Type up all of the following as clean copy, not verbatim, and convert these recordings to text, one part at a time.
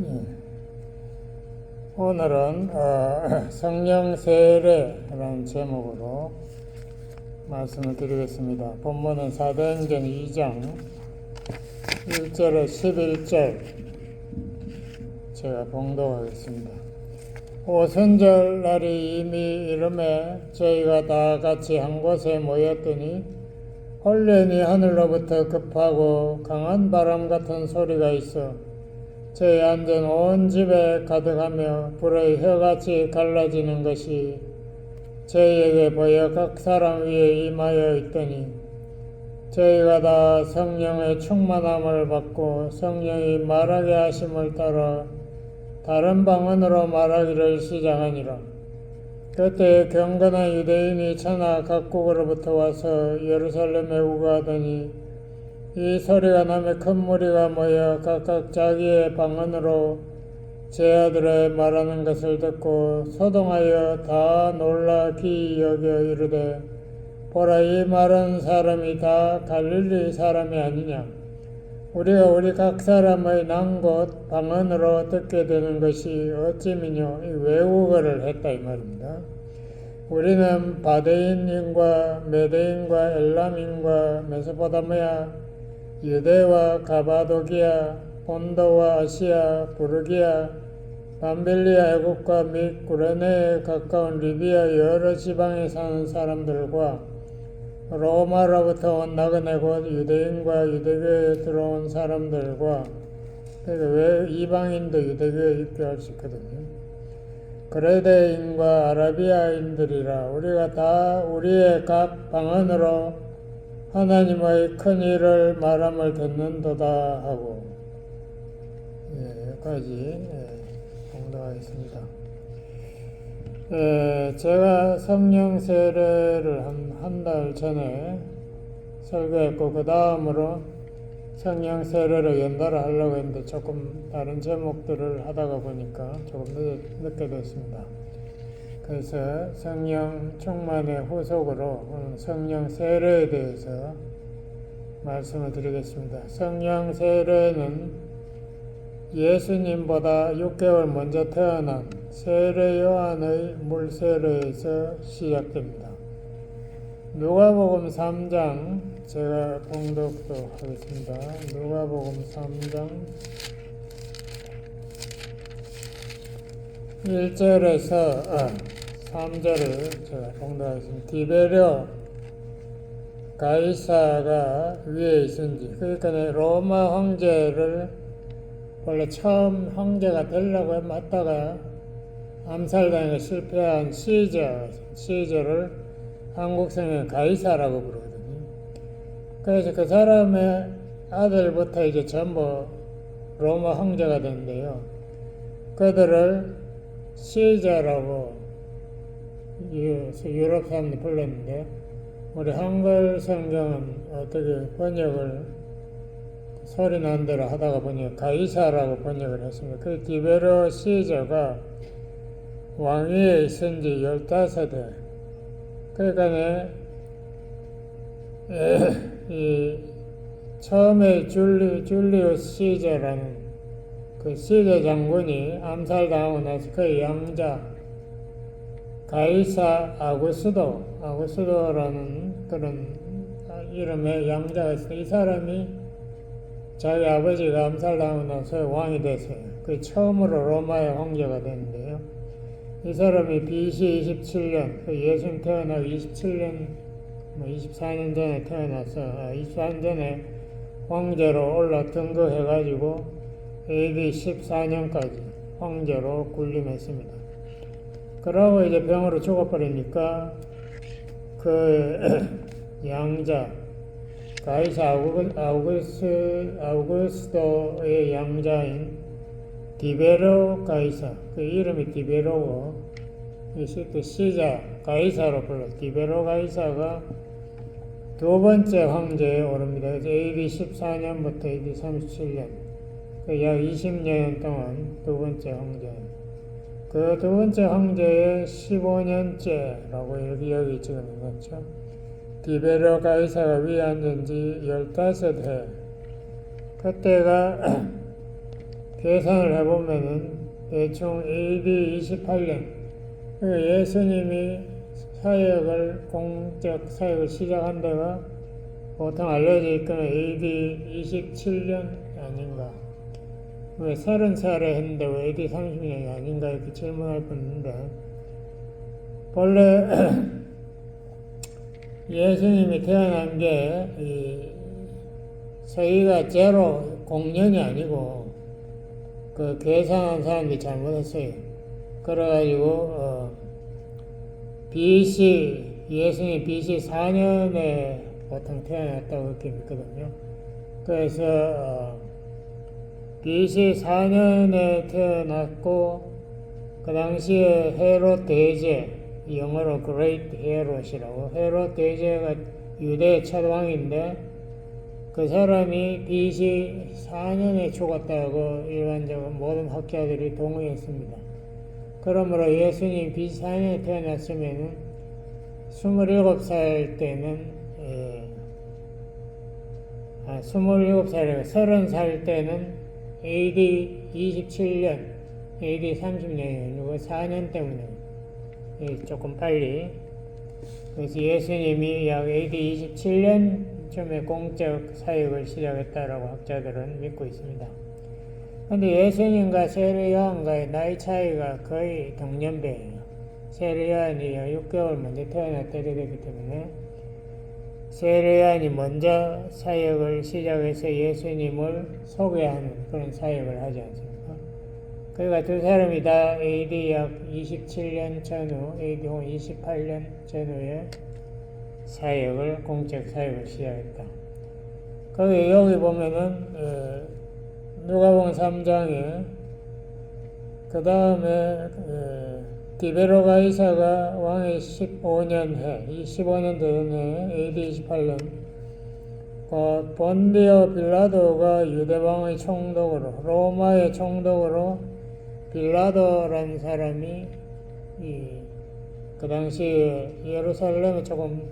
예. 오늘은 성령 세례라는 제목으로 말씀을 드리겠습니다. 본문은 사도행전 2장 1절에 11절 제가 봉독하겠습니다. 오순절 날이 이미 이름에 저희가 다 같이 한 곳에 모였더니 홀련히 하늘로부터 급하고 강한 바람 같은 소리가 있어 저희 앉은 온 집에 가득하며 불의 혀같이 갈라지는 것이 저희에게 보여 각 사람 위에 임하여 있더니 저희가 다 성령의 충만함을 받고 성령이 말하게 하심을 따라 다른 방언으로 말하기를 시작하니라. 그때 경건한 유대인이 천하 각국으로부터 와서 예루살렘에 우거하더니 이 소리가 나며 큰 무리가 모여 각각 자기의 방언으로 제 아들의 말하는 것을 듣고 소동하여 다 놀라 기이 여겨 이르되 보라, 이 말은 사람이 다 갈릴리 사람이 아니냐. 우리가 우리 각 사람의 난곳 방언으로 듣게 되는 것이 어찌미뇨. 외국어를 했다 이 말입니다. 우리는 바데인인과 메데인과 엘람인과 메소포타미아, 유대와 가바도기아, 본도와 아시아, 부르기아, 밤빌리아 애국과 및 구레네에 가까운 리비아 여러 지방에 사는 사람들과 로마로부터 온 나그네 곧 유대인과 유대교에 들어온 사람들과, 그러니까 왜 이방인도 유대교에 입교할 수 있거든요. 그레데인과 아라비아인들이라 우리가 다 우리의 각 방언으로 하나님의 큰 일을 말함을 듣는도다 하고, 여기까지 봉독하겠습니다. 제가 성령 세례를 한 달 전에 설교했고, 그 다음으로 성령 세례를 연달아 하려고 했는데 조금 다른 제목들을 하다가 보니까 조금 늦게 됐습니다. 그래서 성령 충만의 후속으로 오늘 성령 세례에 대해서 말씀을 드리겠습니다. 성령 세례는 예수님보다 6개월 먼저 태어난 세례 요한의 물세례에서 시작됩니다. 누가복음 3장 제가 봉독도 하겠습니다. 누가복음 3장 1절에서 3절을 제가 봉독하겠습니다. 디베rio 가이사가 위에 있은지, 그러니까 로마 황제를 원래 처음 황제가 되려고 했다가 암살당해 실패한 시저를 한국성에 가이사라고 부르거든요. 그래서 그 사람의 아들부터 이제 전부 로마 황제가 됐는데요. 그들을 시저라고 유럽 사람들이 불렀는데, 우리 한글 성경은 어떻게 번역을 소리 난 대로 하다가 보니까 가이사라고 번역을 했습니다. 그 디베로 시저가 왕위에 있은 지 15해. 그러니까 처음에 줄리우스 시저라는 그 시저 장군이 암살당하고 나서 그 양자 가이사 아구스도라는 그런 이름의 양자가 있어요. 이 사람이 자기 아버지가 암살당하고 나서 왕이 됐어요. 그 처음으로 로마의 황제가 됐는데요. 이 사람이 BC 27년, 예수님 태어나고 27년, 24년 전에 태어나서 24년 전에 황제로 올라 등극해가지고 AD 14년까지 황제로 군림했습니다. 그러고 이제 병으로 죽어버리니까 그 양자 가이사 아우구스도의 양자인 디베로 가이사, 그 이름이 디베로고 그 시자 가이사로 불러 디베로 가이사가 두 번째 황제에 오릅니다. AD 14년부터 AD 37년, 약 20년 동안 두 번째 황제. 그 두 번째 황제의 15년째라고 이렇게 여기 지금 있죠. 디베로 가이사가 위에 앉은 지 15해. 그때가 계산을 해보면은 대충 AD 28년 예수님이 공적 사역을 시작한 데가 보통 알려져 있거나 AD 27년 아닌가. 왜 30살에 했는데 왜 AD 30년이 아닌가 이렇게 질문할 뻔했는데, 본래 예수님이 태어난 게 저희가 제로 공년이 아니고 그 계산한 사람들이 잘못했어요. 그래가지고 예수님 BC 4년에 보통 태어났다고 그렇게 믿거든요. 그래서 BC 4년에 태어났고 그 당시에 헤롯 대제, 영어로 Great Herod이라고, 헤롯 대제가 유대 첫 왕인데 그 사람이 BC 4년에 죽었다고 일반적으로 모든 학자들이 동의했습니다. 그러므로 예수님 BC 4년에 태어났으면 27살 때는 27살이고 30살 때는 AD 27년, AD 30년이 아니고 4년 때문에 조금 빨리. 그래서 예수님이 약 AD 27년쯤에 공적 사역을 시작했다라고 학자들은 믿고 있습니다. 근데 예수님과 세례 요한과의 나이 차이가 거의 동년배예요. 세례 요한이 6개월 먼저 태어났다고 되기 때문에 세례 요한이 먼저 사역을 시작해서 예수님을 소개하는 그런 사역을 하지 않습니까? 그러니까 두 사람이 다 AD 약 27년 전후, AD 28년 전후에 공적 사역을 시작했다. 여기 보면은 누가복음 3장에 그 다음에 디베로 가이사가 왕의 15년 해, 이 15년 되는 해, AD 28년, 본디오 빌라도가 유대왕의 총독으로, 로마의 총독으로 빌라도라는 사람이 그 당시 예루살렘에 조금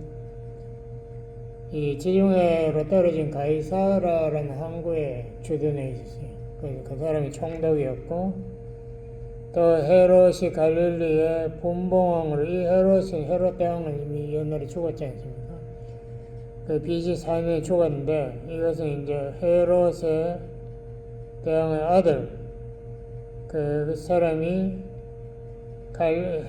지중해로 떨어진 가이사라라는 항구에 주둔해 있었어요. 그 사람이 총독이었고, 또 헤롯이 갈릴리의 분봉왕으로, 이 헤롯 대왕은 이미 옛날에 죽었지 않습니까? 그 BC 4년에 죽었는데, 이것은 이제 헤롯의 대왕의 아들, 그 사람이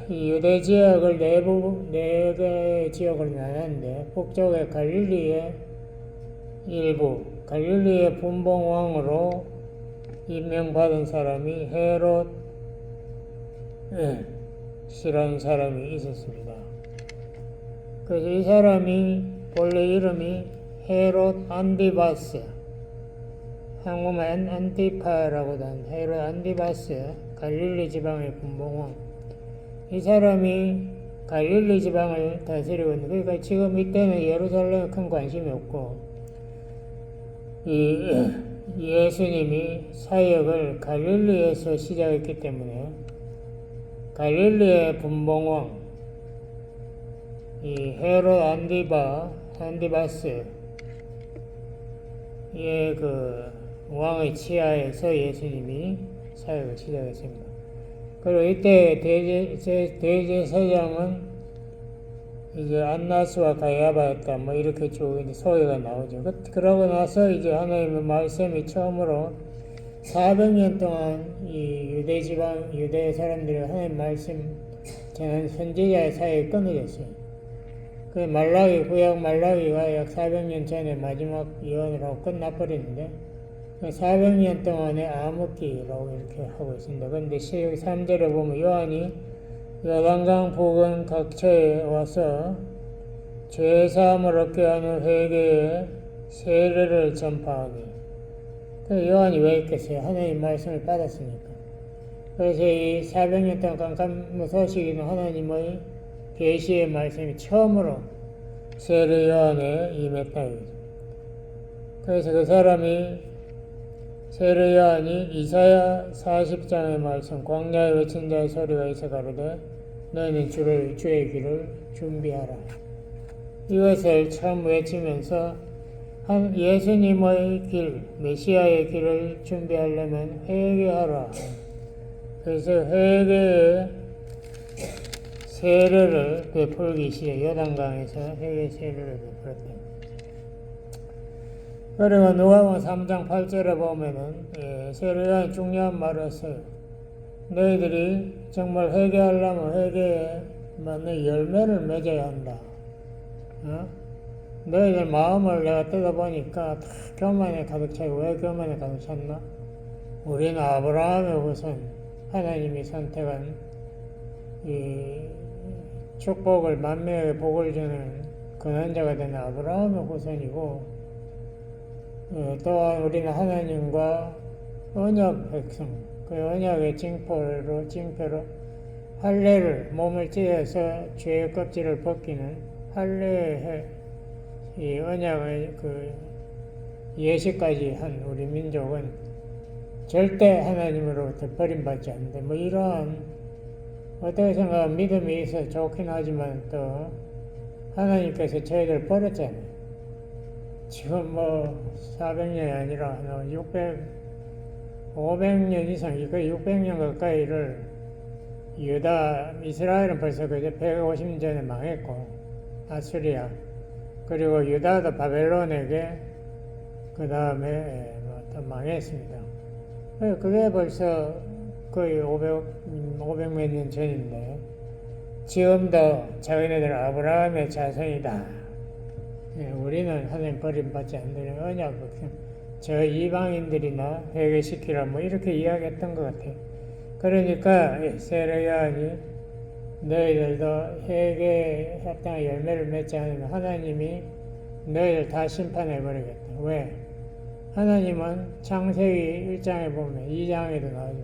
유대 지역을 네 개 지역으로 나눴는데, 북쪽의 갈릴리의 일부, 갈릴리의 분봉왕으로 임명받은 사람이 헤롯 이라는 사람이 있었습니다. 그래서 이 사람이 본래 이름이 헤롯 안디바스, 한국말 안티파라고도 하는 헤롯 안디바스, 갈릴리 지방의 분봉왕. 이 사람이 갈릴리 지방을 다스리고 있는, 그러니까 지금 이때는 예루살렘에 큰 관심이 없고, 예수님이 사역을 갈릴리에서 시작했기 때문에 갈릴리의 분봉왕, 이 헤롯 안디바스의 그 왕의 치하에서 예수님이 사역을 시작했습니다. 그리고 이때 대제사장은 이제 안나스와 가야바였다, 뭐 이렇게 쭉 이제 소개가 나오죠. 그러고 나서 이제 하나님의 말씀이 처음으로 400년 동안 이 유대 사람들이 하나님 말씀 전한 선지자의 사역이 끊어졌어요. 그 구약 말라기가 약 400년 전에 마지막 예언을 하고 끝나버리는데, 400년 동안의 암흑기라고 이렇게 하고 있습니다. 그런데 3절에 보면 요한이 요단강 부근 각처에 와서 죄사함을 얻게 하는 회개의 세례를 전파하니, 요한이 왜 있겠어요? 하나님 말씀을 받았으니까. 그래서 이 400년 동안 깜깜 소식이는 하나님의 계시의 말씀이 처음으로 세례 요한에 임했다. 그래서 그 사람이 세례 요한이 이사야 40장의 말씀, 광야에 외친 자의 소리가 있어 가로되 너희는 주의 길을 준비하라, 이것을 처음 외치면서 예수님의 길, 메시아의 길을 준비하려면 회개하라. 그래서 회개의 세례를 베풀기 시작. 요단강에서 회개 세례를 베풀었다. 그리고 누가복음 3장 8절에 보면은 세례요한이 중요한 말을 했어요. 너희들이 정말 회개하려면 회개에 맞는 열매를 맺어야 한다. 너희들 마음을 내가 뜯어보니까 다 교만에 가득 차고, 왜 교만에 가득 찼나? 우리는 아브라함의 후손, 하나님이 선택한 이 축복을 만명에게 복을 주는 근원자가 되는 아브라함의 후손이고, 또한 우리는 하나님과 언약 백성, 그 언약의 징표로 할례를 몸을 찢어서 죄의 껍질을 벗기는 할례의 이 언약의 그 예시까지 한 우리 민족은 절대 하나님으로부터 버림받지 않는다. 뭐 이러한 어떻게 생각하면 믿음이 있어 좋긴 하지만 또 하나님께서 저희들 버렸잖아요. 지금 뭐 400년이 아니라 500년 이상, 거의 600년 가까이를 이스라엘은 벌써 그제 150년 전에 망했고, 아수리아, 그리고 유다도 바벨론에게 그 다음에 또 망했습니다. 그게 벌써 거의 500몇 년 전인데, 지금도 자기네들 아브라함의 자손이다. 우리는 하나님 버림받지 않는 언약, 저 이방인들이나 회개시키라 뭐 이렇게 이야기했던 것 같아요. 그러니까 세례요한이 너희들도 회개에 합당한 열매를 맺지 않으면 하나님이 너희들 다 심판해버리겠다. 왜? 하나님은 창세기 1장에 보면 2장에도 나오죠.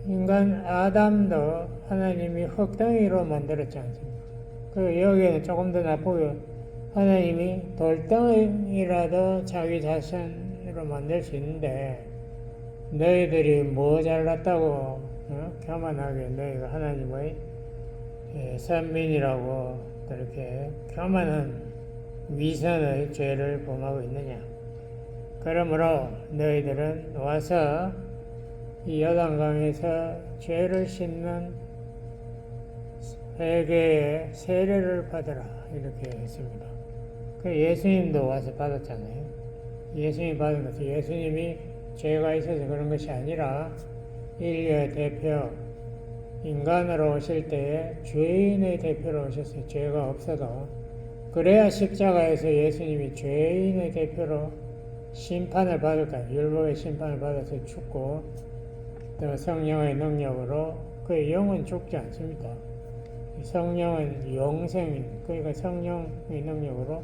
인간 아담도 하나님이 흙덩이로 만들었지 않습니까? 그 여기에는 조금 더 나쁘게 하나님이 돌덩이라도 자기 자신으로 만들 수 있는데, 너희들이 뭐 잘났다고 교만하게 너희가 하나님의 선민이라고 그렇게 교만한 위선의 죄를 범하고 있느냐. 그러므로 너희들은 와서 이 요단강에서 죄를 씻는 회개의 세례를 받으라 이렇게 했습니다. 그 예수님도 와서 받았잖아요. 예수님이 받은 것은 예수님이 죄가 있어서 그런 것이 아니라 인류의 대표, 인간으로 오실 때에 죄인의 대표로 오셨어요. 죄가 없어도. 그래야 십자가에서 예수님이 죄인의 대표로 심판을 받을까요? 율법의 심판을 받아서 죽고, 또 성령의 능력으로 그의 영은 죽지 않습니다. 성령은 영생, 그러니까 성령의 능력으로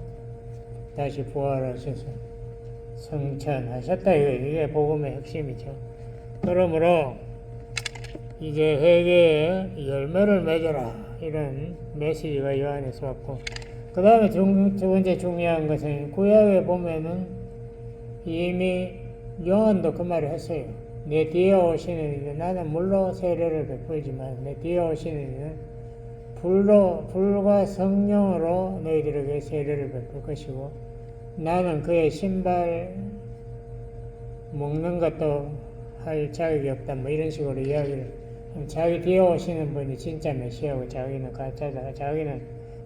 다시 부활하셔서 성천하셨다. 이게 복음의 핵심이죠. 그러므로 이제 회개의 열매를 맺어라 이런 메시지가 요한에서 왔고, 그 다음에 두 번째 중요한 것은 구약에 보면은 이미 요한도 그 말을 했어요. 내 뒤에 오시는 이는, 나는 물로 세례를 베풀지만 내 뒤에 오시는 이는 불과 성령으로 너희들에게 세례를 베풀 것이고, 나는 그의 신발 먹는 것도 할 자격이 없다. 뭐 이런 식으로 이야기를. 자기 뒤에 오시는 분이 진짜 메시아고 자기는 가짜다. 자기는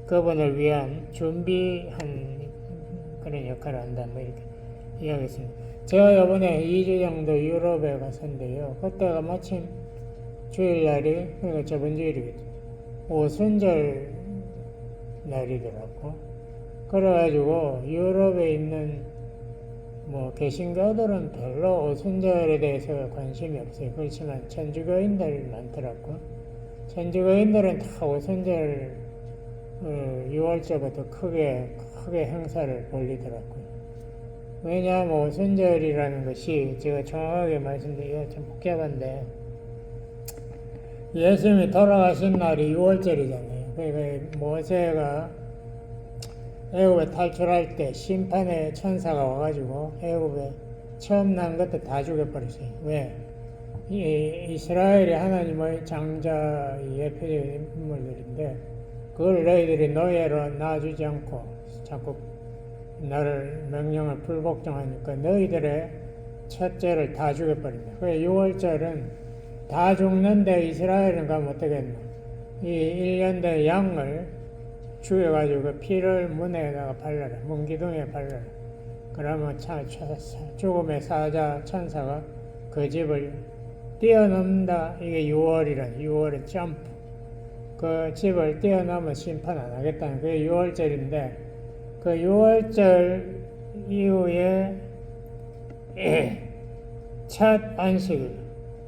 그분을 위한 준비한 그런 역할을 한다. 뭐 이렇게 이야기했습니다. 제가 이번에 2주 정도 유럽에 갔었는데요. 그때가 마침 주일날이, 그러니까 저번 주일이겠죠. 오순절 날이더라고. 그래가지고 유럽에 있는 뭐 개신교들은 별로 오순절에 대해서 관심이 없어요. 그렇지만 천주교인들 많더라고. 천주교인들은 다 오순절 6월절부터 크게 행사를 벌리더라고요. 왜냐하면 오순절이라는 것이 제가 정확하게 말씀드리기가 좀 복잡한데, 예수님이 돌아가신 날이 6월절이잖아요. 그러니까 모세가 애굽에 탈출할 때 심판의 천사가 와가지고 애굽에 처음 난 것도 다 죽여버렸어요. 왜? 이스라엘이 하나님의 장자의 예표적인 인물들인데, 그걸 너희들이 노예로 놔주지 않고 자꾸 나를 명령을 불복종하니까 너희들의 첫째를 다 죽여버린다. 그래 6월절은 다 죽는데 이스라엘은 가면 어떻겠노? 이 1년대 양을 죽여가지고 그 피를 문에다가 발라라. 문기둥에 발라라. 그러면 죽음의 사자 천사가 그 집을 뛰어넘는다. 이게 6월이란 6월의 점프. 그 집을 뛰어넘으면 심판 안 하겠다는 그게 6월절인데 그 6월절 이후에 첫 안식일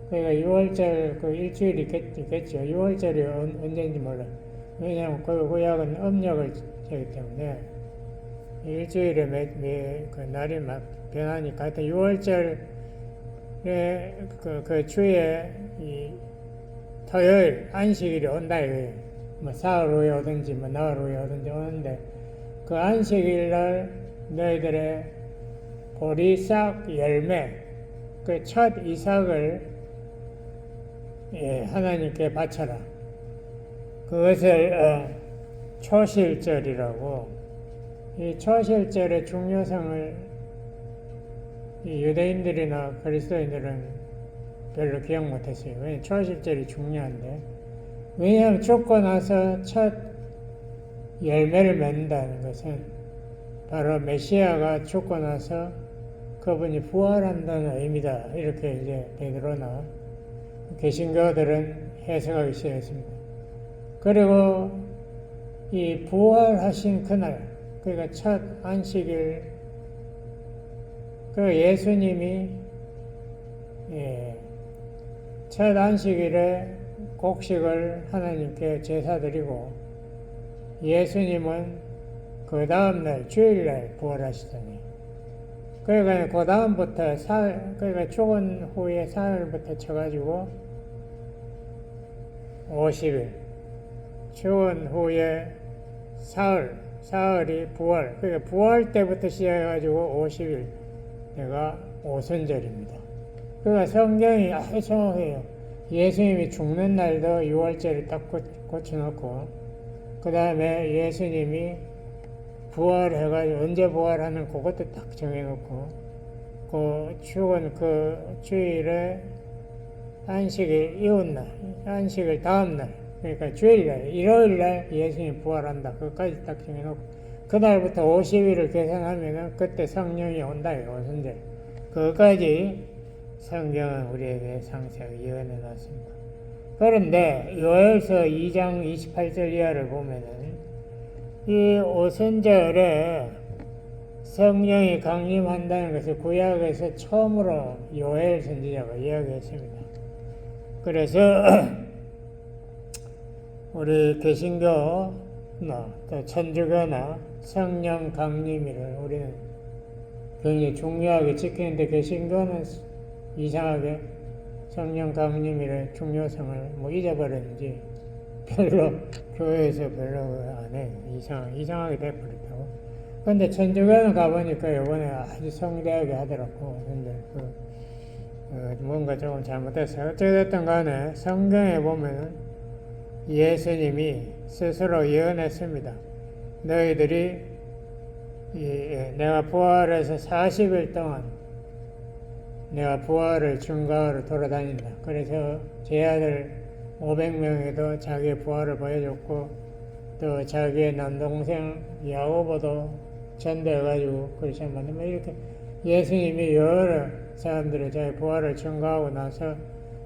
그러니까 6월절 그 일주일이 있겠죠. 6월절이 언제인지 몰라요. 왜냐하면 그 구약은 음력을 재기 때문에 일주일에 그 날이 막 변하니까 하여튼 6월절에 그 주에 이 토요일 안식일이 온다 이거예요. 뭐 사흘 후에 오든지 뭐 나흘 후에 오든지 오는데 그 안식일 날 너희들의 보리싹 열매 그 첫 이삭을 하나님께 바쳐라. 그것을 초실절이라고 이 초실절의 중요성을 이 유대인들이나 그리스도인들은 별로 기억 못했어요. 왜냐하면 초실절이 중요한데 왜냐하면 죽고 나서 첫 열매를 맺는다는 것은 바로 메시아가 죽고 나서 그분이 부활한다는 의미다. 이렇게 이제 베드로나 개신교들은 해석하기 시작했습니다. 그리고 이 부활하신 그날, 그러니까 첫 안식일, 그 예수님이 첫 안식일에 곡식을 하나님께 제사드리고 예수님은 그 다음날 주일날 부활하시더니 그러니까 그 다음부터 그러니까 죽은 후에 사흘부터 쳐가지고 50일 죽은 후에 사흘이 부활 그러니까 부활 때부터 시작해가지고 50일 내가 오순절입니다. 그러니까 성경이 아주 정확해요. 예수님이 죽는 날도 6월절을 딱 고쳐놓고 그 다음에 예수님이 부활해가지고 언제 부활하는 그것도 딱 정해놓고 그 죽은 그 주일에 안식일 이웃날 안식일 다음날 그러니까 주일날 일요일날 예수님이 부활한다. 그것까지 딱 정해놓고 그날부터 50일을 계산하면은 그때 성령이 온다. 오순절 그것까지 성경은 우리에게 상세하게 예언해 놨습니다. 그런데 요엘서 2장 28절 이하를 보면은 이 오순절에 성령이 강림한다는 것을 구약에서 처음으로 요엘 선지자가 이야기했습니다. 그래서 우리 개신교나 또 천주교나 성령 강림일을 우리는 굉장히 중요하게 지키는데 개신교는 이상하게 성령 강림일의 중요성을 뭐 잊어버렸는지 별로 교회에서 별로 안 해. 이상하게 돼버렸다고. 근데 천주교는 가보니까 이번에 아주 성대하게 하더라고. 근데 뭔가 조금 잘못됐어요. 어쨌든 간에 성경에 보면은 예수님이 스스로 예언했습니다. 너희들이 내가 부활해서 40일 동안 내가 부활을 증거하러 돌아다닌다. 그래서 제 아들 500명에도 자기의 부활을 보여줬고 또 자기의 남동생 야고보도 전도해가지고 크리스천 만들면 이렇게 예수님이 여러 사람들의 자기 부활을 증거하고 나서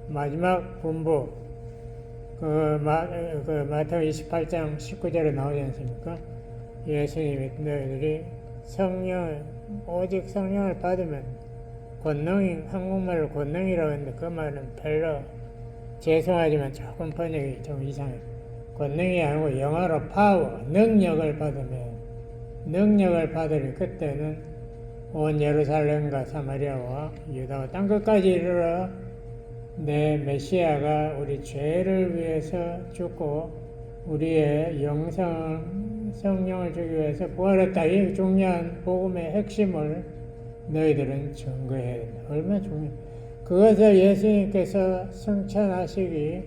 마지막 분부 마태복음 28장 19절에 나오지 않습니까? 예수님이 너희들이 오직 성령을 받으면 권능이 한국말로 권능이라고 했는데 그 말은 별로 죄송하지만 조금 번역이 좀 이상해요. 권능이 아니고 영어로 파워, 능력을 받으니 그때는 온 예루살렘과 사마리아와 유다와 땅끝까지 이르러 내 메시아가 우리 죄를 위해서 죽고 우리의 성령을 주기 위해서 부활했다. 이 중요한 복음의 핵심을 너희들은 증거해야 된다. 얼마나 중요해. 그것을 예수님께서 승천하시기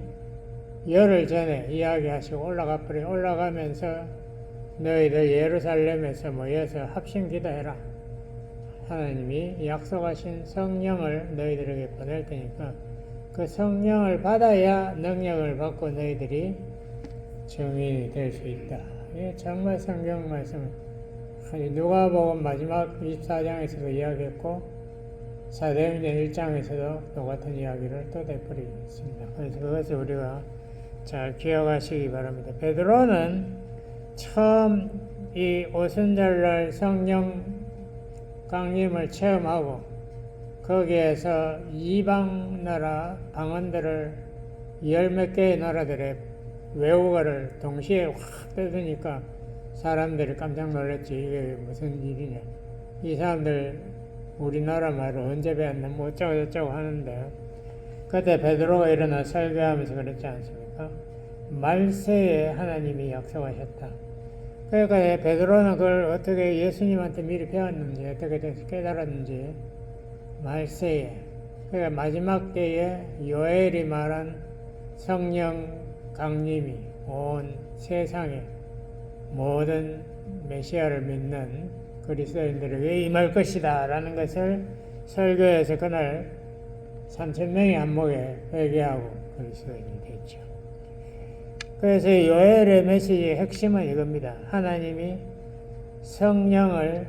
열흘 전에 이야기하시고 올라가면서 너희들 예루살렘에서 모여서 합심 기도해라. 하나님이 약속하신 성령을 너희들에게 보낼 테니까 그 성령을 받아야 능력을 받고 너희들이 증인이 될 수 있다. 이게 정말 성경 말씀. 누가복음 마지막 24장에서도 이야기했고 사도행전 1장에서도 똑같은 이야기를 또 되풀이했습니다. 그래서 그것을 우리가 잘 기억하시기 바랍니다. 베드로는 처음 이 오순절날 성령 강림을 체험하고 거기에서 이방 나라 방언들을 열 몇 개의 나라들의 외국어를 동시에 확 뜯으니까 사람들이 깜짝 놀랐지. 이게 무슨 일이냐. 이 사람들 우리나라 말을 언제 배웠나 뭐 어쩌고 하는데 그때 베드로가 일어나 설교하면서 그랬지 않습니까? 말세에 하나님이 약속하셨다. 그러니까 베드로는 그걸 어떻게 예수님한테 미리 배웠는지 어떻게 깨달았는지 말세에 그러니까 마지막 때에 요엘이 말한 성령 강림이 온 세상에 모든 메시아를 믿는 그리스도인들에게 임할 것이다 라는 것을 설교에서 그날 3,000명이 한목에 회개하고 그리스도인이 됐죠. 그래서 요엘의 메시지의 핵심은 이겁니다. 하나님이 성령을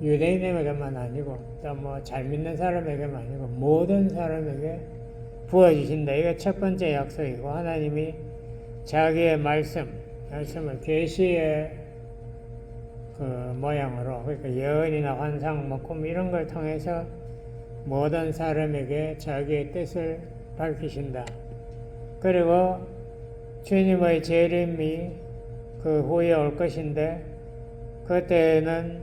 유대인에게만 아니고 또 뭐 잘 믿는 사람에게만 아니고 모든 사람에게 부어주신다. 이게 첫 번째 약속이고 하나님이 자기의 말씀을 계시의 그 모양으로 그러니까 예언이나 환상, 뭐 꿈 이런 걸 통해서 모든 사람에게 자기의 뜻을 밝히신다. 그리고 주님의 재림이 그 후에 올 것인데 그때는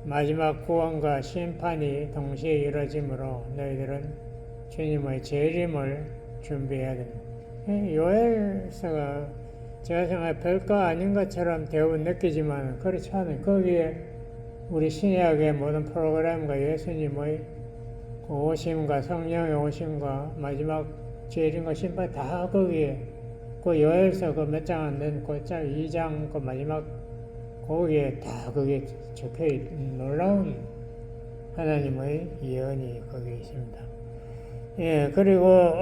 마지막 구원과 심판이 동시에 이루어지므로 너희들은 주님의 재림을 준비해야 됩니다. 요엘서가 제가 생각해 별거 아닌 것처럼 대부분 느끼지만 그렇지 않아요. 거기에 우리 신약의 모든 프로그램과 예수님의 그 오심과 성령의 오심과 마지막 재림과 심판 다 거기에 그 요엘서 그 몇 장 안 된 그 짤 2장 그 마지막 거기에 다 그게 적혀 있는 놀라운 하나님의 예언이 거기에 있습니다. 예, 그리고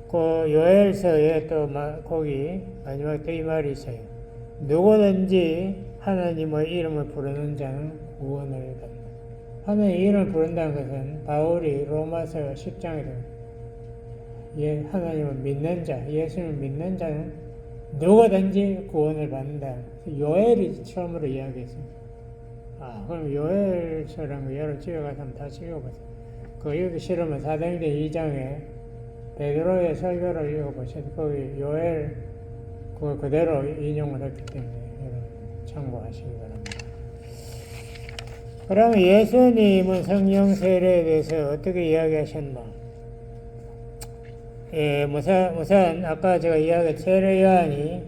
그 요엘서에 또 거기 마지막 때 이 말이 있어요. 누구든지 하나님의 이름을 부르는 자는 구원을 받는다. 하나님의 이름을 부른다는 것은 바울이 로마서 10장에 하나님을 믿는 자, 예수님을 믿는 자는 누구든지 구원을 받는다. 요엘이 처음으로 이야기했습니다. 그럼 요엘서라는 거 여러 집에 가서 한번 다시 읽어보세요. 그거 읽기 싫으면 사도행전 2장에 베드로의 설교를 읽어보셔도 거기 요엘 그걸 그대로 인용을 했기 때문에 여러분 참고하시기 바랍니다. 그러면 예수님은 성령 세례에 대해서 어떻게 이야기하셨나? 예, 우선 아까 제가 이야기한 세례 요한이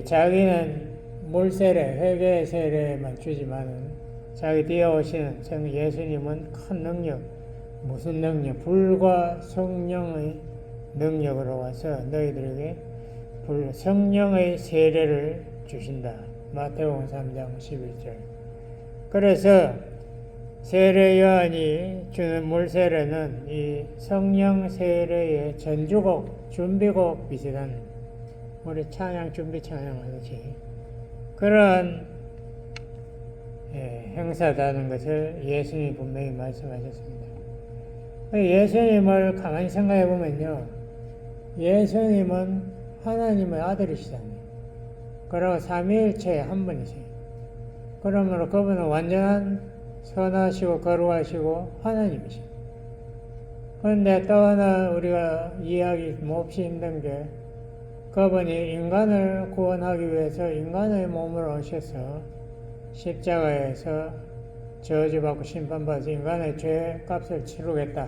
자기는 물 세례, 회개 세례만 주지만은 자기 뒤에 오시는 예수님은 큰 능력, 무슨 능력? 불과 성령의 능력으로 와서 너희들에게 성령의 세례를 주신다. 마태복음 3장 11절. 그래서 세례 요한이 주는 물 세례는 이 성령 세례의 전주곡, 준비곡 비슷한 우리 찬양 준비 찬양하듯이 그런 행사다는 것을 예수님이 분명히 말씀하셨습니다. 예수님을 가만히 생각해 보면요, 예수님은 하나님의 아들이시잖아요. 그리고 삼위일체의 한 분이세요. 그러므로 그분은 완전한 선하시고 거룩하시고 하나님이시죠. 그런데 또 하나 우리가 이해하기 몹시 힘든 게 그분이 인간을 구원하기 위해서 인간의 몸으로 오셔서 십자가에서 저주받고 심판받아서 인간의 죄 값을 치르겠다.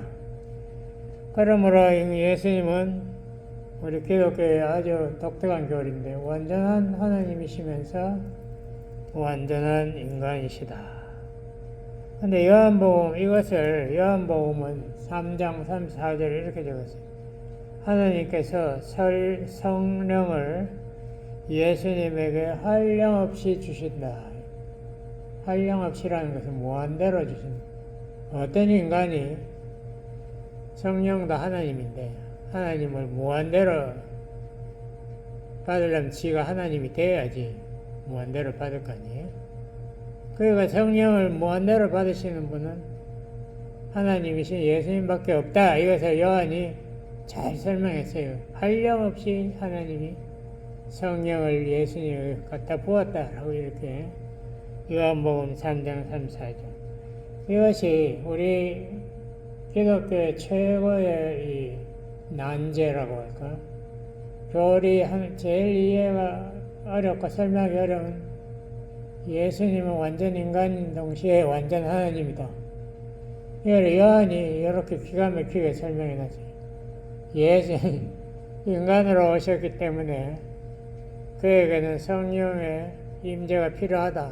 그러므로 예수님은 우리 기독교의 아주 독특한 교리인데 완전한 하나님이시면서 완전한 인간이시다. 근데 이것을 요한복음은 3장 34절 이렇게 적었어요. 하나님께서 성령을 예수님에게 한량없이 주신다. 한량없이라는 것은 무한대로 주신다. 어떤 인간이 성령도 하나님인데 하나님을 무한대로 받으려면 지가 하나님이 돼야지 무한대로 받을 거 아니에요? 그러니까 성령을 무한대로 받으시는 분은 하나님이신 예수님밖에 없다. 이것을 요한이 잘 설명했어요. 한량없이 하나님이 성령을 예수님을 갖다 부었다라고 이렇게 요한복음 3장 3, 4절. 이것이 우리 기독교의 최고의 이 난제라고 할까? 교리 제일 이해가 어렵고 설명하기 어려운 예수님은 완전 인간인 동시에 완전 하나님이다. 이걸 요한이 이렇게 기가 막히게 설명해 놨어요. 예수님 인간으로 오셨기 때문에 그에게는 성령의 임재가 필요하다.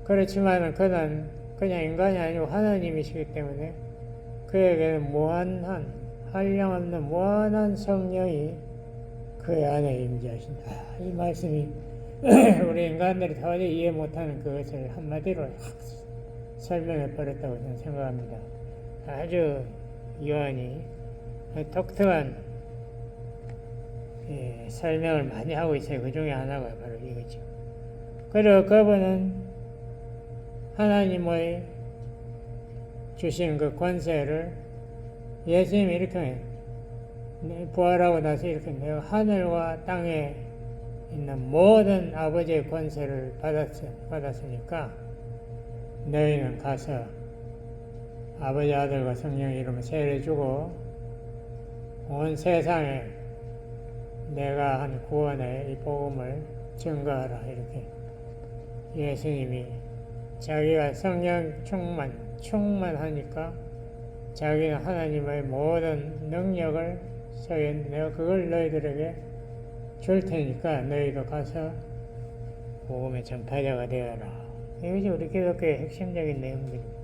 그렇지만 그는 그냥 인간이 아니고 하나님이시기 때문에 그에게는 무한한 한량없는 무한한 성령이 그의 안에 임재하신다. 이 말씀이 우리 인간들이 도저히 이해 못하는 그것을 한마디로 확 설명해 버렸다고 저는 생각합니다. 아주 요한이 독특한 설명을 많이 하고 있어요. 그 중에 하나가 바로 이거죠. 그리고 그분은 하나님의 주신 그 권세를 예수님이 이렇게 부활하고 나서 이렇게 내가 하늘과 땅에 있는 모든 아버지의 권세를 받았으니까 너희는 가서 아버지 아들과 성령 이름을 세례주고 온 세상에 내가 한 구원의 이 복음을 증거하라. 이렇게 예수님이 자기가 성령 충만하니까 자기는 하나님의 모든 능력을 내가 그걸 너희들에게 줄 테니까 너희도 가서 복음의 전파자가 되어라. 이것이 우리 기독교의 핵심적인 내용들입니다.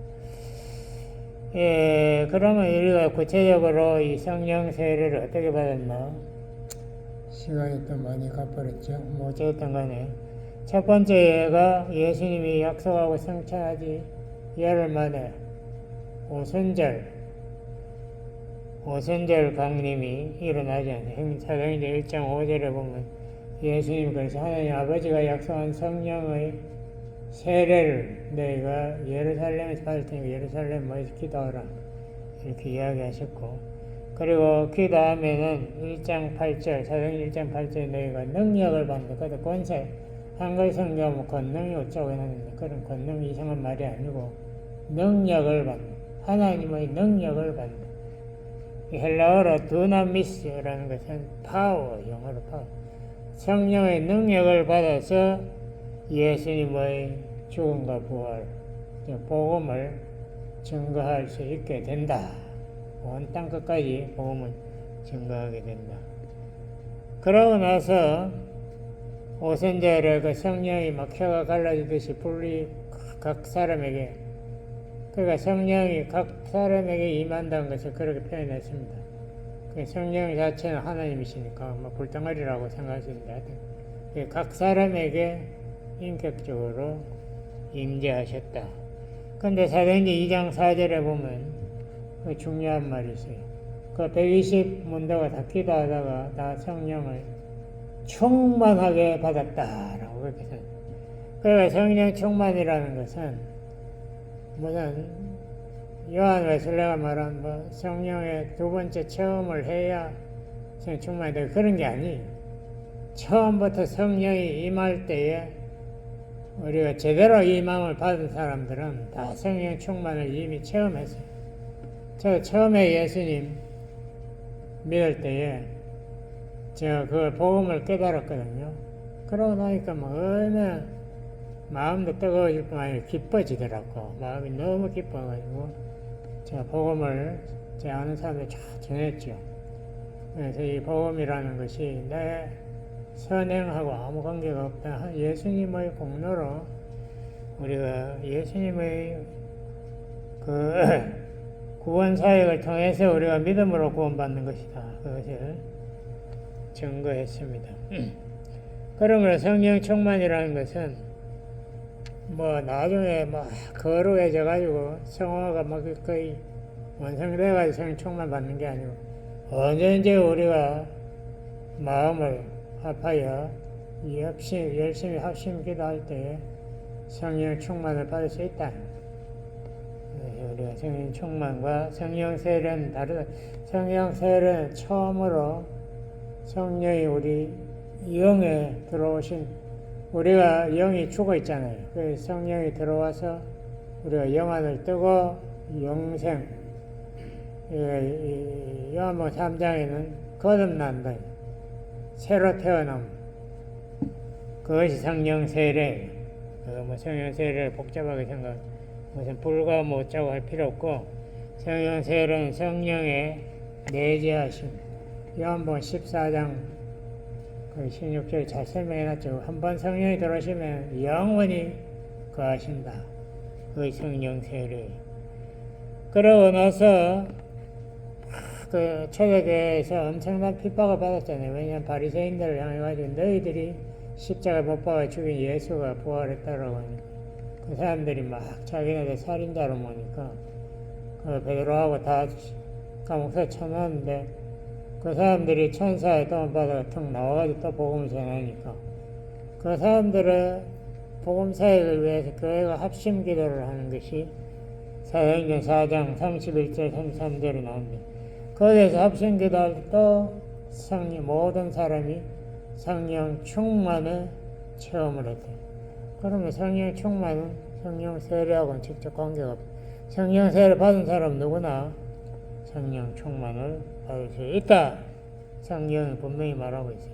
그러면 우리가 구체적으로 이 성령 세례를 어떻게 받았나? 시간이 또 많이 가버렸죠. 뭐 어쨌든 간에 첫 번째 예가 예수님이 약속하고 성취하지 열흘 만에 오순절 강림이 일어나지 않아요. 사도행전 1장 5절에 보면 예수님 그래서 하나님 아버지가 약속한 성령의 세례를 너희가 예루살렘에서 받을 테니까 예루살렘 모여서 기도하라 이렇게 이야기하셨고, 그리고 기도하면은 1장 8절 사도행전 1장 8절에 너희가 능력을 받는다. 그것도 권세 한글 성경은 권능이 어쩌고 하는데 그런 권능 이상한 말이 아니고 능력을 받는 하나님의 능력을 받는 헬라어로 두나미스라는 것은 파워, 영어로 파워. 성령의 능력을 받아서 예수님의 죽음과 부활, 복음을 증거할 수 있게 된다. 온 땅 끝까지 복음을 증거하게 된다. 그러고 나서 오순절에 그 성령이 막 혀가 갈라지듯이 불이 각 사람에게, 그러니까 성령이 각 사람에게 임한다는 것을 그렇게 표현했습니다. 그 성령 자체는 하나님이시니까 뭐 불덩어리라고 생각할 수 있는데 하여튼 각 사람에게 인격적으로 임재하셨다. 근데 사도행전 2장 4절에 보면 그 중요한 말이 있어요. 그 120문도가 다 기도하다가 다 성령을 충만하게 받았다라고 그렇게 생각해요. 그러니까 성령 충만이라는 것은 무슨 요한 웨슬레가 말한 뭐 성령의 두 번째 체험을 해야 성령 충만이 되고 그런 게 아니에요. 처음부터 성령이 임할 때에 우리가 제대로 임함을 받은 사람들은 다 성령 충만을 이미 체험했어요. 저 처음에 예수님 믿을 때에 제가 그 복음을 깨달았거든요. 그러고 나니까 뭐 얼마나 마음도 뜨거워질 뿐만 아니라 기뻐지더라고. 마음이 너무 기뻐가지고 제가 복음을 제 아는 사람들 쫙 전했죠. 그래서 이 복음이라는 것이 내 선행하고 아무 관계가 없다. 예수님의 공로로 우리가 예수님의 그 구원 사역을 통해서 우리가 믿음으로 구원받는 것이다. 그것을 증거했습니다. 그러므로 성령 충만이라는 것은 뭐 나중에 막 거룩해져 가지고 성화가 막 거의 완성돼 가지고 성령 충만 받는 게 아니고 언제든지 우리가 마음을 합하여 열심히 합심 기도할 때 성령 충만을 받을 수 있다. 우리가 성령 충만과 성령 세례는 다르다. 성령 세례는 처음으로 성령이 우리 영에 들어오신, 우리가 영이 죽어 있잖아요. 그 성령이 들어와서 우리가 영안을 뜨고 영생, 요한복음 3장에는 거듭난다, 새로 태어남, 그것이 성령 세례. 뭐 성령 세례를 복잡하게 생각, 무슨 불과 못 짜고 할 필요 없고, 성령 세례는 성령의 내재하심. 요한복음 14장 그 16절에 잘 설명해놨죠. 한번 성령이 들어오시면 영원히 거하신다. 그 성령 세례. 그러고 나서 그 초대교회에서 엄청난 핍박을 받았잖아요. 왜냐하면 바리새인들을 향해가지고 너희들이 십자가에 못 박아 죽인 예수가 부활했다라고 하니까 그 사람들이 막 자기네들 살인자로 보니까 그 베드로하고 다 감옥에 쳐넣었는데 그 사람들이 천사의 도움 받아가 턱 나와가지고 또 복음을 전하니까 그 사람들의 복음 사역을 위해서 교회가 합심 기도를 하는 것이 사도행전 4장 31절 33절에 나옵니다. 거기에서 합심 기도할 때 또 모든 사람이 성령 충만의 체험을 했대. 그러면 성령 충만은 성령 세례하고는 직접 관계가 없다. 성령 세례 받은 사람 누구나 성령 충만을 받을 수 있다. 성경이 분명히 말하고 있어요.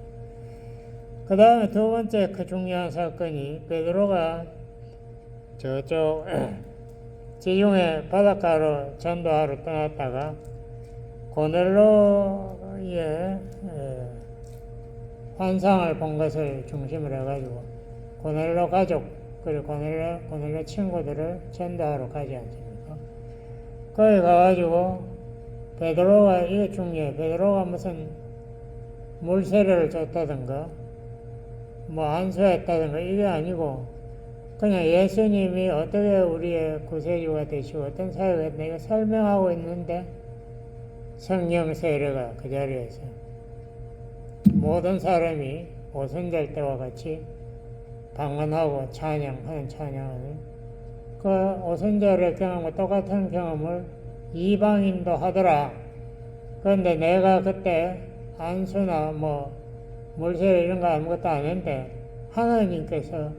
그 다음에 두 번째 그 중요한 사건이 베드로가 저쪽 지중해 바닷가로 전도하러 떠났다가 고넬로의 환상을 본 것을 중심으로 해가지고 고넬로 가족 그리고 고넬로 친구들을 전도하러 가지 않습니까? 거기 가가지고 베드로가, 이게 중요해. 베드로가 무슨 물세례를 줬다든가 뭐 안수했다든가 이게 아니고 그냥 예수님이 어떻게 우리의 구세주가 되시고 어떤 사역을 했나 이거 설명하고 있는데 성령 세례가 그 자리에서 모든 사람이 오순절 때와 같이 방언하고 찬양하는 그 오순절의 경험과 똑같은 경험을 이방인도 하더라. 그런데 내가 그때 안수나 뭐 물세례 이런 거 아무것도 안 했는데 하나님께서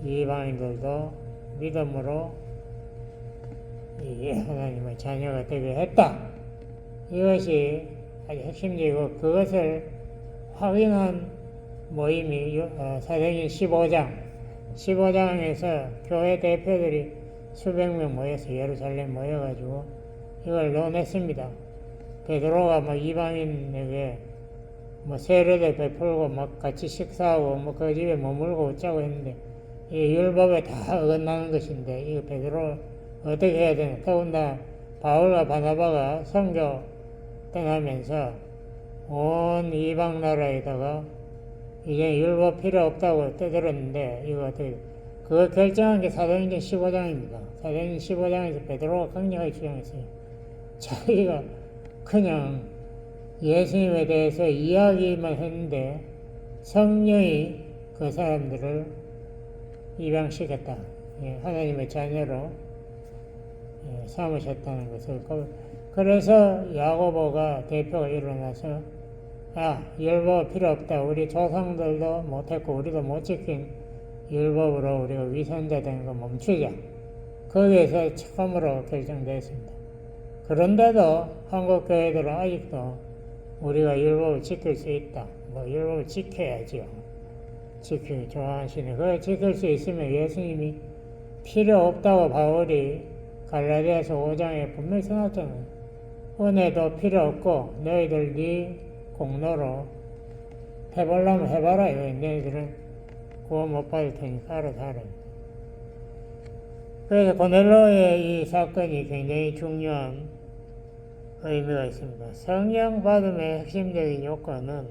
이방인들도 믿음으로 이 하나님의 자녀가 되게 했다. 이것이 아주 핵심적이고 그것을 확인한 모임이 사도행전 15장에서 교회 대표들이 수백 명 모여서 예루살렘 모여가지고 이걸 논했습니다. 베드로가 뭐 이방인에게 뭐 세례를 베풀고 막 같이 식사하고 뭐 그 집에 머물고 어쩌고 했는데 이 율법에 다 어긋나는 것인데 이거 베드로 어떻게 해야 되나. 더군다나 바울과 바나바가 선교 떠나면서 온 이방 나라에다가 이제 율법 필요 없다고 떠들었는데 이거 어떻게 그걸 결정한 게 사도행전 15장입니다. 사도행전 15장에서 베드로가 강력하게 주장했어요. 자기가 그냥 예수님에 대해서 이야기만 했는데 성령이 그 사람들을 입양시켰다. 하나님의 자녀로 삼으셨다는 것을. 그래서 야고보가 대표가 일어나서 율법 필요 없다. 우리 조상들도 못했고 우리도 못 지킨 율법으로 우리가 위선자 되는 거 멈추자. 거기에서 처음으로 결정됐습니다. 그런데도 한국 교회들은 아직도 우리가 율법을 지킬 수 있다. 뭐 율법을 지켜야죠. 지키기 좋아하시네. 그걸 지킬 수 있으면 예수님이 필요 없다고 바울이 갈라디아서 5장에 분명히 써놨잖아요. 은혜도 필요 없고 너희들 네 공로로 해보려면 해봐라. 너희들은 구원 못 받을 테니까 알아서 하라. 그래서 고넬로의 이 사건이 굉장히 중요한 의미가 있습니다. 성령 받음의 핵심적인 요건은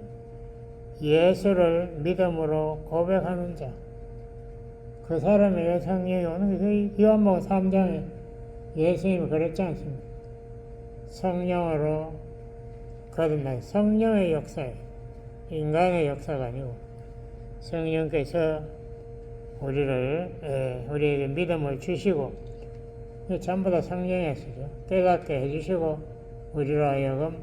예수를 믿음으로 고백하는 자, 그 사람에게 성령이 오는 게 요한복음 3장에 예수님이 그랬지 않습니까? 성령으로 거듭난 성령의 역사예요. 인간의 역사가 아니고 성령께서 우리에게 믿음을 주시고 전부 다 성령의 쓰죠. 깨닫게 해주시고 우리로 하여금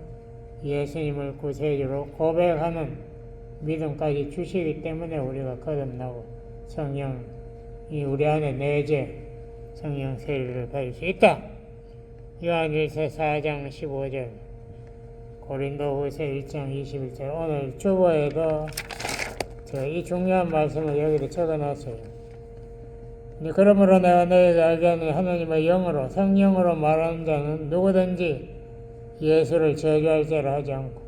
예수님을 구세주로 고백하는 믿음까지 주시기 때문에 우리가 거듭나고 성령이 우리 안에 내재 성령 세례를 받을 수 있다. 요한일서 4장 15절, 고린도후서 1장 21절. 오늘 주보에도 이 중요한 말씀을 여기다 적어놨어요. 그러므로 내가 너희에게 알게 하니 하나님의 영으로 성령으로 말하는 자는 누구든지 예수를 저주할 자를 하지 않고,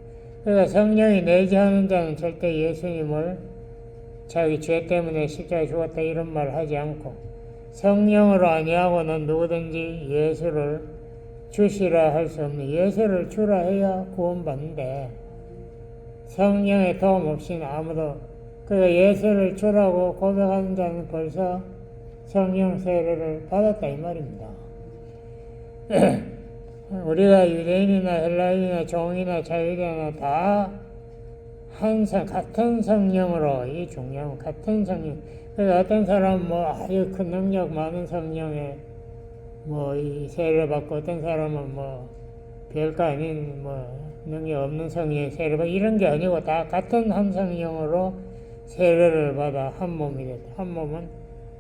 그러니까 성령이 내재하는 자는 절대 예수님을 자기 죄 때문에 십자가에 죽었다 이런 말 하지 않고, 성령으로 아니하고는 누구든지 예수를 주시라 할 수 없는, 예수를 주라 해야 구원받는데 성령의 도움 없이는 아무도, 그러니까 예수를 주라고 고백하는 자는 벌써 성령 세례를 받았다 이 말입니다. 우리가 유대인이나 헬라인이나 종이나 자유인이나 다 같은 성령으로, 이 중요한 같은 성령. 그래서 어떤 사람은 아주 큰 능력 많은 성령에 이 세례를 받고, 어떤 사람은 별거 아닌 능력 없는 성령에 세례를 받고, 이런 게 아니고 다 같은 한 성령으로 세례를 받아 한 몸이 됐다. 한 몸은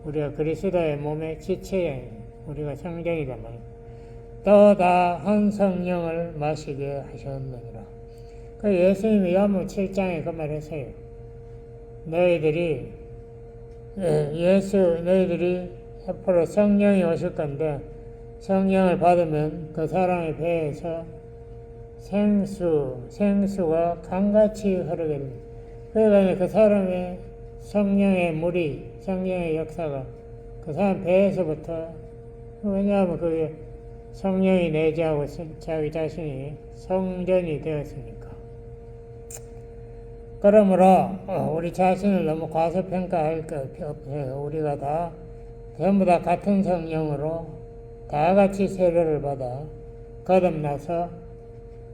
우리가 그리스도의 몸의 지체예요. 우리가 성전이란 말이에요. 또 다 한 성령을 마시게 하셨느니라. 그 예수님이 요한복음 7장에 그 말했어요. 너희들이 앞으로 성령이 오실 건데 성령을 받으면 그 사람의 배에서 생수가 강같이 흐르게 됩니다. 그러니까 그 사람의 성령의 물이, 성령의 역사가 그 사람 배에서부터, 왜냐하면 그게 성령이 내재하고 자기 자신이 성전이 되었으니까. 그러므로 우리 자신을 너무 과소평가할 것 없어요. 우리가 다 전부 다 같은 성령으로 다 같이 세례를 받아 거듭나서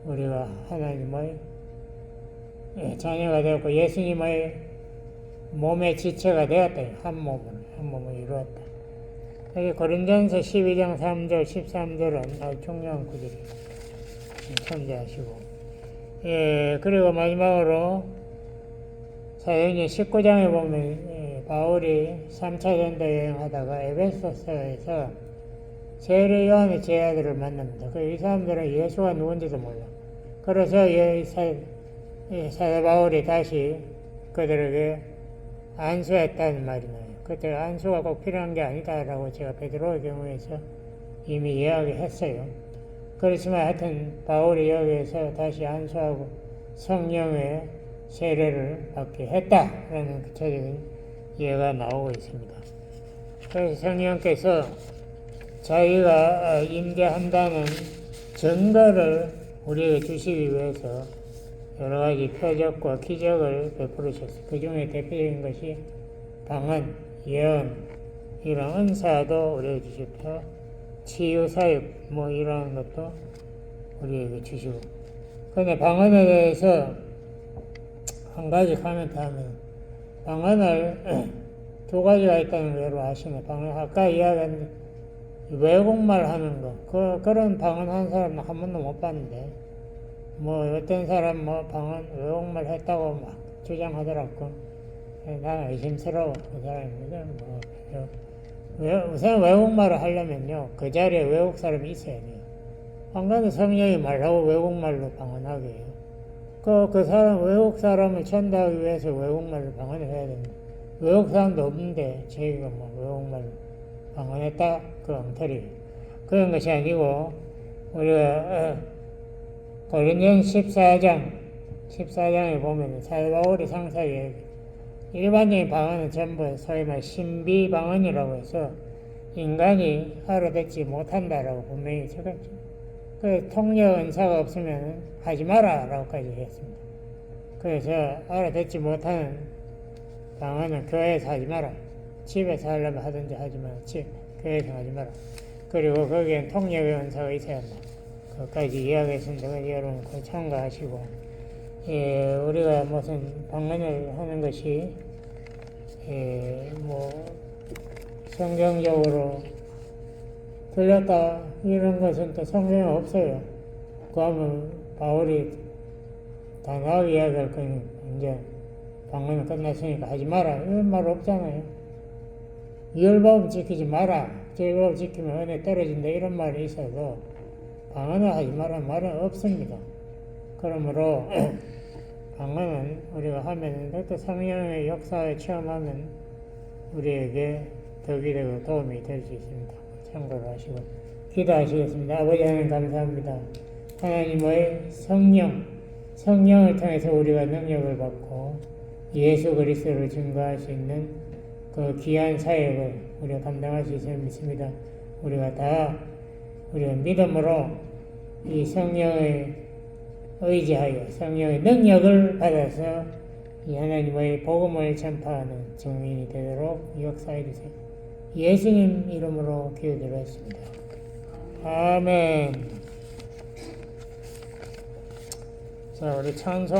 우리가 하나님의 자녀가 되었고 예수님의 몸의 지체가 되었다. 한 몸을 이루었다. 여기 고린전서 12장 3절 13절은 아주 중요한 구절이에요. 참조하시고. 그리고 마지막으로 사도행전 19장에 보면 바울이 3차 전도 여행하다가 에베소서에서 세례 요한의 제자들을 만납니다. 이 사람들은 예수가 누군지도 몰라. 그래서 사도 바울이 다시 그들에게 안수했다는 말이 나요. 그때 안수가 꼭 필요한 게 아니다라고 제가 베드로의 경우에서 이미 이야기했어요. 그렇지만 하여튼 바울이 여기에서 다시 안수하고 성령의 세례를 받게 했다라는 구체적인 예가 나오고 있습니다. 그래서 성령께서 자기가 임재한다는 증거를 우리에게 주시기 위해서 여러 가지 표적과 기적을 베풀으셨어요. 그 중에 대표적인 것이 방언, 예언, 이런 은사도 우리에게 주셨고, 치유사역, 이런 것도 우리에게 주시고. 그런데 방언에 대해서 한 가지 코멘트 하면, 방언을 두 가지가 있다는 걸 아시네. 방언, 아까 이야기한 외국말 하는 거, 그런 방언 한 사람은 한 번도 못 봤는데, 어떤 사람 방언 외국말 했다고 막 주장하더라고. 나는 의심스러워. 그 사람이. 우선 외국말을 하려면요, 그 자리에 외국 사람이 있어야 돼요. 안 그래도 성령이 말하고 외국말로 방언하게 해요. 그 사람, 외국 사람을 전도하기 위해서 외국말로 방언을 해야 됩니다. 외국 사람도 없는데, 저희가 외국말로 방언했다? 그 엉터리. 그런 것이 아니고, 우리가, 고린도전 14장에 보면 사도 바울이 상세하게 일반적인 방언은 전부 소위 말 신비 방언이라고 해서 인간이 알아듣지 못한다라고 분명히 적었죠. 그 통역 은사가 없으면 하지 마라라고까지 했습니다. 그래서 알아듣지 못하는 방언은 교회에서 하지 마라. 집에서 하려면 하든지 하지만 교회에서 하지 마라. 그리고 거기엔 통역의 은사가 있어야 한다. 그것까지 이야기했습니다. 여러분 그 참고하시고, 예, 우리가 무슨 방언을 하는 것이 뭐 성경적으로 틀렸다 이런 것은 또 성경에 없어요. 그러면 바울이 단호하게 이야기할 거니 이제 방언은 끝났으니까 하지 마라 이런 말 없잖아요. 율법 지키지 마라, 율법 지키면 은혜 떨어진다 이런 말이 있어도 방언을 하지 마라 말은 없습니다. 그러므로 방언은 우리가 하면 또 성령의 역사에 체험하면 우리에게 덕이 되고 도움이 될 수 있습니다. 참고로 하시고 기도하시겠습니다. 아버지 하나님 감사합니다. 하나님의 성령을 통해서 우리가 능력을 받고 예수 그리스도를 증거할 수 있는 그 귀한 사역을 우리가 감당할 수 있음을 믿습니다. 우리가 믿음으로 이 성령의 의지하여 성령의 능력을 받아서 이 하나님의 복음을 전파하는 증인이 되도록 역사해 주세요. 예수님 이름으로 기도드렸습니다. 아멘. 자, 우리 찬송.